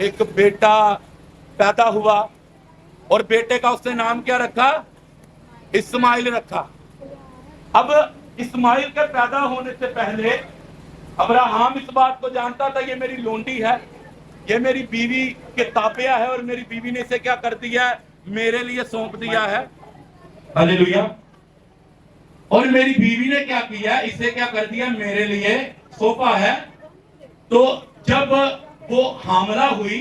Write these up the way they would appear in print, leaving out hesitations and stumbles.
एक बेटा पैदा हुआ और बेटे का उसने नाम क्या रखा? इस्माइल रखा। अब इस्माइल के पैदा होने से पहले अब्राहम इस बात को जानता था ये मेरी लोंडी है, ये मेरी बीवी के ताबिया है और मेरी बीवी ने इसे क्या कर दिया है? मेरे लिए सौंप दिया है। हालेलुया। और मेरी बीवी ने क्या किया? इसे क्या कर दिया? मेरे लिए सौंपा है। तो जब वो हामला हुई,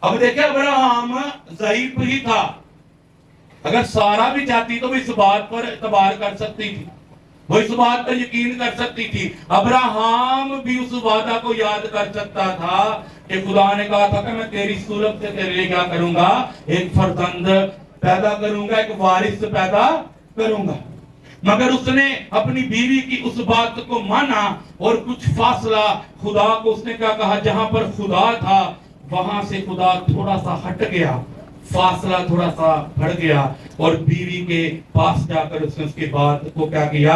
अब देखिए अब्राहम ज़ईफ ही था, अगर सारा भी चाहती तो वो इस बात पर एतबार कर सकती थी, वो इस बात पर यकीन कर सकती थी। अब्राहम भी उस वादा को याद कर सकता था कि खुदा ने कहा था कि मैं तेरी सूरत से तेरे लिए क्या करूंगा? एक फर्जंद पैदा करूंगा, एक वारिस पैदा करूंगा। मगर उसने अपनी बीवी की उस बात को माना और कुछ फासला खुदा को उसने क्या कहा? जहां पर खुदा था वहां से खुदा थोड़ा सा हट गया, फासला थोड़ा सा बढ़ गया और बीवी के पास जाकर उसने उसकी बात को क्या किया?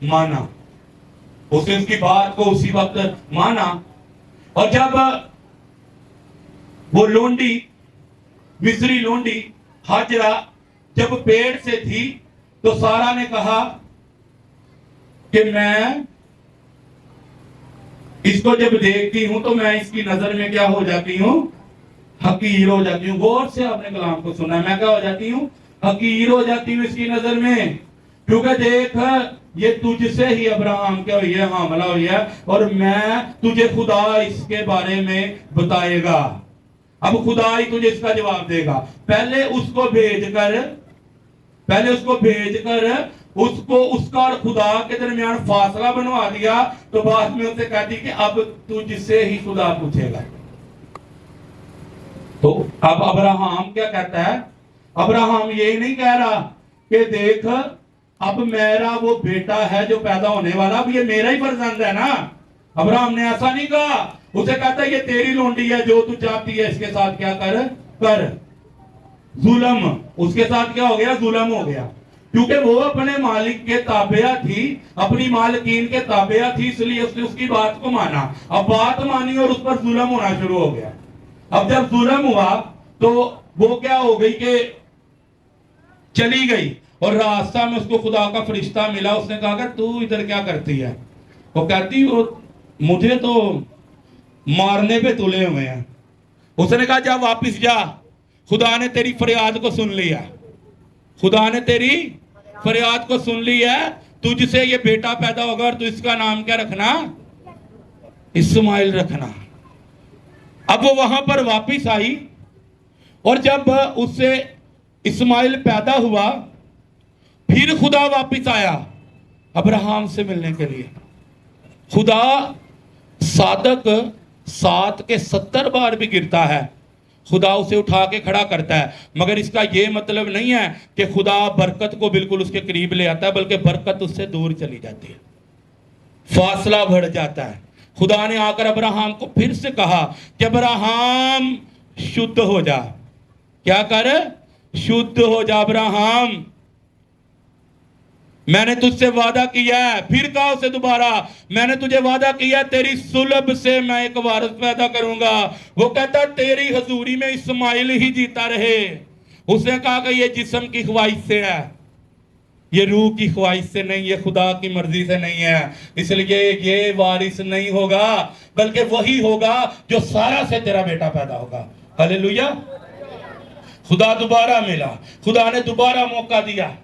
माना। उसने उसकी बात को उसी वक्त माना। और जब वो लोंडी, मिस्री लोंडी हाजरा जब पेड़ से थी तो सारा ने कहा कि मैं इसको जब देखती हूं तो मैं इसकी नजर में क्या हो जाती हूं? हकीर हो जाती हूँ। गौर से आपने कलाम को सुना, मैं क्या हो जाती हूँ? हकीर हो जाती हूँ इसकी नजर में, क्योंकि देख ये तुझसे ही अब्राहम क्या हुई है? हामला हुई है और मैं तुझे खुदा इसके बारे में बताएगा। अब खुदा ही तुझे इसका जवाब देगा। पहले उसको भेजकर उसको उसका और खुदा के दरमियान फासला बनवा दिया, तो बाद में उससे कहती कि अब तुझसे ही खुदा पूछेगा। तो अब अब्राहम क्या कहता है? अब्राहम ये नहीं कह रहा कि देख अब मेरा वो बेटा है जो पैदा होने वाला, अब ये मेरा ही फर्जंद है ना। अब्राहम ने ऐसा नहीं कहा। उसे कहता है ये तेरी लोंडी है, जो तू चाहती है इसके साथ क्या कर। जुल्म उसके साथ क्या हो गया? जुल्म हो गया, क्योंकि वो अपने मालिक के ताबिया थी, अपनी मालकीन के ताबिया थी, इसलिए उसने उसकी बात को माना। अब बात मानी और उस पर जुल्म होना शुरू हो गया। अब जब जुल्म हुआ तो वो क्या हो गई कि चली गई और रास्ता में उसको खुदा का फरिश्ता मिला। उसने कहा कि तू इधर क्या करती है? वो कहती वो मुझे तो मारने पे तुले हुए हैं। उसने कहा जा वापिस जा, खुदा ने तेरी फरियाद को सुन लिया, खुदा ने तेरी फरियाद को सुन ली है, तुझसे ये बेटा पैदा होगा और तू इसका नाम क्या रखना? इस्माइल रखना। अब वो वहां पर वापिस आई और जब उससे इस्माइल पैदा हुआ फिर खुदा वापिस आया अब्राहम से मिलने के लिए। खुदा सादक 7 के 70 बार भी गिरता है, खुदा उसे उठा के खड़ा करता है। मगर इसका यह मतलब नहीं है कि खुदा बरकत को बिल्कुल उसके करीब ले आता है, बल्कि बरकत उससे दूर चली जाती है, फासला बढ़ जाता है। खुदा ने आकर अब्राहम को फिर से कहा कि अब्राहम शुद्ध हो जा। क्या कर? शुद्ध हो जा अब्राहम, मैंने तुझसे वादा किया है। फिर कहा उसे दोबारा, मैंने तुझे वादा किया तेरी सुलभ से मैं एक वारिस पैदा करूंगा। वो कहता तेरी हजूरी में इस्माइल ही जीता रहे। उसने कहा कि ये जिस्म की ख्वाहिश से है, ये रूह की ख्वाहिश से नहीं, ये खुदा की मर्जी से नहीं है, इसलिए ये वारिस नहीं होगा, बल्कि वही होगा जो सारा से तेरा बेटा पैदा होगा। हालेलुया। खुदा दोबारा मिला, खुदा ने दोबारा मौका दिया।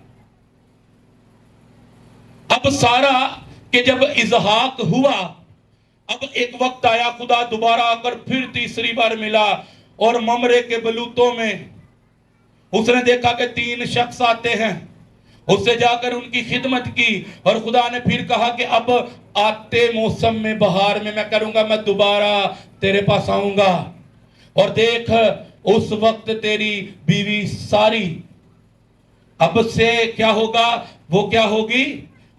अब सारा के जब इजहाक हुआ, अब एक वक्त आया, खुदा दोबारा आकर फिर तीसरी बार मिला और ममरे के बलूतों में उसने देखा कि 3 शख्स आते हैं। उससे जाकर उनकी खिदमत की और खुदा ने फिर कहा कि अब आते मौसम में, बहार में मैं करूंगा, मैं दोबारा तेरे पास आऊंगा और देख उस वक्त तेरी बीवी सारी अब से क्या होगा? वो क्या होगी?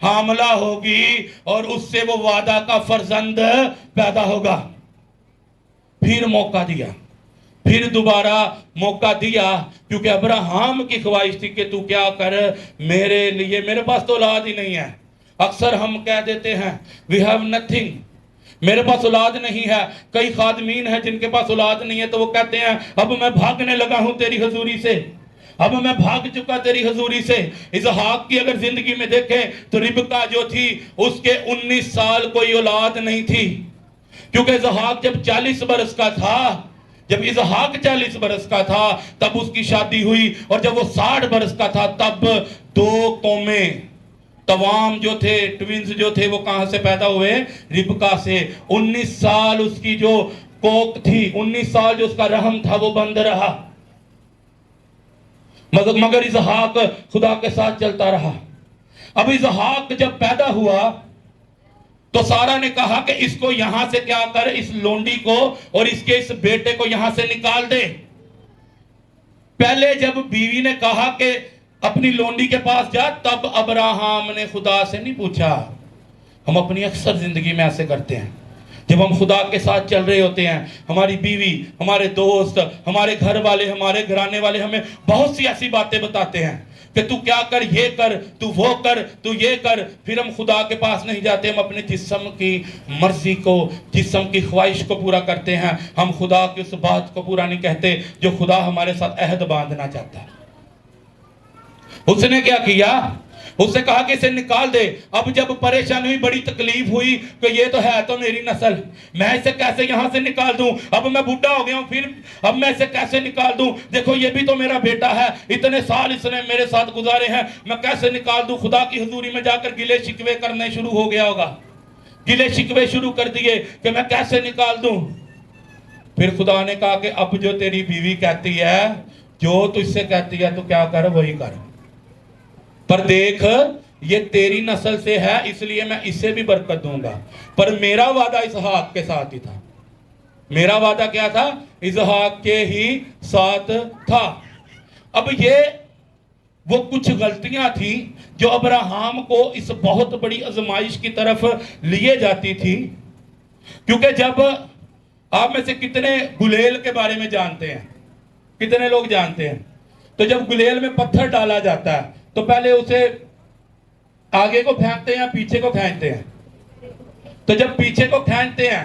हामला होगी और उससे वो वादा का फर्जंद पैदा होगा। फिर मौका दिया, फिर दोबारा मौका दिया, क्योंकि अब्राहम की ख्वाहिश थी कि तू क्या कर, मेरे लिए, मेरे पास तो औलाद ही नहीं है। अक्सर हम कह देते हैं वी हैव नथिंग, मेरे पास औलाद नहीं है। कई खादमीन हैं जिनके पास औलाद नहीं है, तो वो कहते हैं अब मैं भागने लगा हूं तेरी हजूरी से, अब मैं भाग चुका तेरी हजूरी से। इसहाक की अगर जिंदगी में देखें तो रिबका जो थी उसके 19 साल कोई औलाद नहीं थी, क्योंकि इसहाक जब 40 बरस का था, जब इसहाक 40 बरस का था तब उसकी शादी हुई, और जब वो 60 बरस का था तब 2 कौमें तवाम जो थे, ट्विंस जो थे, वो कहां से पैदा हुए? रिबका से। 19 साल उसकी जो कोख थी, 19 साल जो उसका रहम था वो बंद रहा, मगर इसहाक खुदा के साथ चलता रहा। अब इसहाक जब पैदा हुआ तो सारा ने कहा कि इसको यहां से क्या कर, इस लोंडी को और इसके इस बेटे को यहां से निकाल दे। पहले जब बीवी ने कहा कि अपनी लोंडी के पास जा, तब अब्राहम ने खुदा से नहीं पूछा। हम अपनी अक्सर जिंदगी में ऐसे करते हैं, जब हम खुदा के साथ चल रहे होते हैं, हमारी बीवी, हमारे दोस्त, हमारे घर वाले, हमारे घराने वाले हमें बहुत सी ऐसी बातें बताते हैं कि तू क्या कर, ये कर, तू वो कर, तू ये कर। फिर हम खुदा के पास नहीं जाते, हम अपने जिस्म की मर्जी को, जिस्म की ख्वाहिश को पूरा करते हैं। हम खुदा की उस बात को पूरा नहीं कहते जो खुदा हमारे साथ अहद बांधना चाहता है। उसने क्या किया? उसने कहा कि इसे निकाल दे। अब जब परेशानी हुई, बड़ी तकलीफ हुई कि ये तो है तो मेरी नस्ल, मैं इसे कैसे यहां से निकाल दूं? अब मैं बूढ़ा हो गया हूं, फिर अब मैं इसे कैसे निकाल दूं? देखो ये भी तो मेरा बेटा है, इतने साल इसने मेरे साथ गुजारे हैं, मैं कैसे निकाल दूं? खुदा की हुजूरी में जाकर गिले शिकवे करने शुरू हो गया होगा, गिले शिकवे शुरू कर दिए कि मैं कैसे निकाल दूं। फिर खुदा ने कहा कि अब जो तेरी बीवी कहती है, जो तुझसे कहती है, तो क्या कर, वही कर। पर देख, ये तेरी नस्ल से है, इसलिए मैं इसे भी बरकत दूंगा। पर मेरा वादा इसहाक के साथ ही था। मेरा वादा क्या था? इसहाक के ही साथ था। अब ये वो कुछ गलतियां थी जो अब्राहम को इस बहुत बड़ी आजमाइश की तरफ लिए जाती थी। क्योंकि जब आप में से कितने गुलेल के बारे में जानते हैं? कितने लोग जानते हैं? तो जब गुलेल में पत्थर डाला जाता है तो पहले उसे आगे को फेंकते हैं या पीछे को फेंकते हैं? तो जब पीछे को फेंकते हैं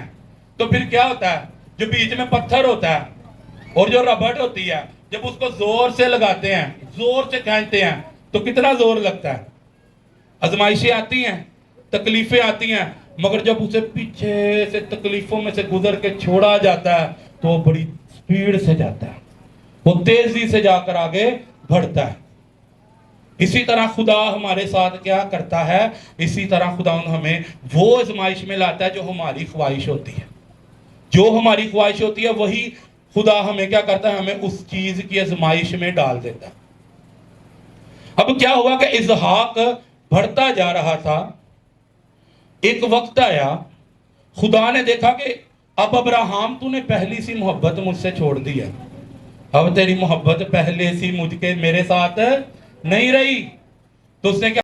तो फिर क्या होता है? जो बीच में पत्थर होता है और जो रबड़ होती है, जब उसको जोर से लगाते हैं, जोर से फेंकते हैं, तो कितना जोर लगता है? आजमाइशें आती हैं, तकलीफें आती हैं, मगर जब उसे पीछे से तकलीफों में से गुजर के छोड़ा जाता है तो वो बड़ी स्पीड से जाता है, वो तेजी से जाकर आगे बढ़ता है। इसी तरह खुदा हमारे साथ क्या करता है? इसी तरह खुदा हमें वो आजमाइश में लाता है जो हमारी ख्वाहिश होती है। जो हमारी ख्वाहिश होती है वही खुदा हमें क्या करता है? हमें उस चीज की आजमाइश में डाल देता है। अब क्या हुआ कि इसहाक बढ़ता जा रहा था। एक वक्त आया, खुदा ने देखा कि अब अब्राहम तूने पहली सी मोहब्बत मुझसे छोड़ दी है, अब तेरी मोहब्बत पहले सी मुझके मेरे साथ नहीं रही। तो उसने क्या